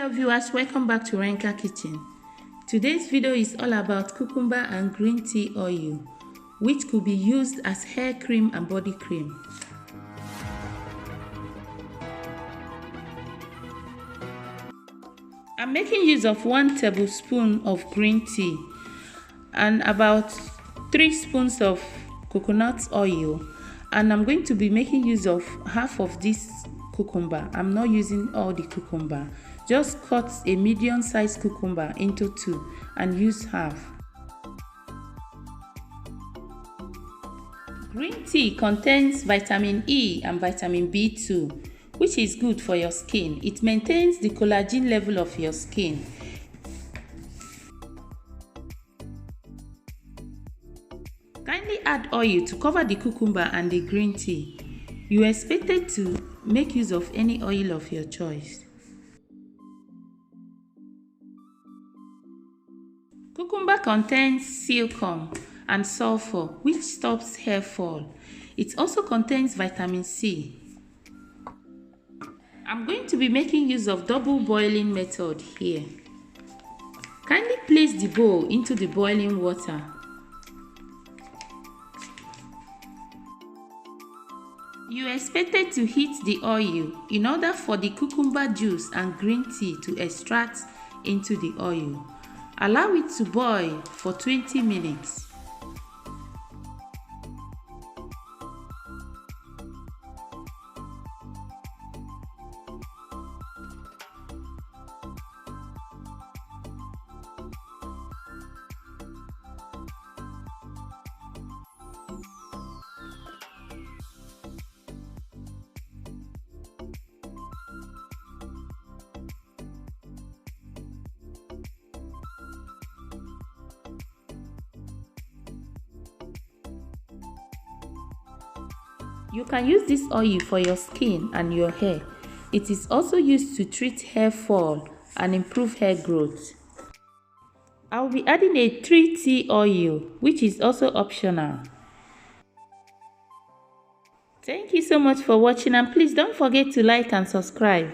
Hello viewers, welcome back to Reenka Kitchen. Today's video is all about cucumber and green tea oil, which could be used as hair cream and body cream. I'm making use of 1 tablespoon of green tea and about 3 spoons of coconut oil, and I'm going to be making use of half of this cucumber. I'm not using all the cucumber. Just cut a medium-sized cucumber into 2 and use half. Green tea contains vitamin E and vitamin B2, which is good for your skin. It maintains the collagen level of your skin. Kindly add oil to cover the cucumber and the green tea. You are expected to make use of any oil of your choice. Cucumber contains silicon and sulfur, which stops hair fall. It also contains vitamin C. I'm going to be making use of double boiling method here. Kindly place the bowl into the boiling water. You are expected to heat the oil in order for the cucumber juice and green tea to extract into the oil. Allow it to boil for 20 minutes. You can use this oil for your skin and your hair. It is also used to treat hair fall and improve hair growth. I will be adding a 3 tea oil, which is also optional. Thank you so much for watching, and please don't forget to like and subscribe.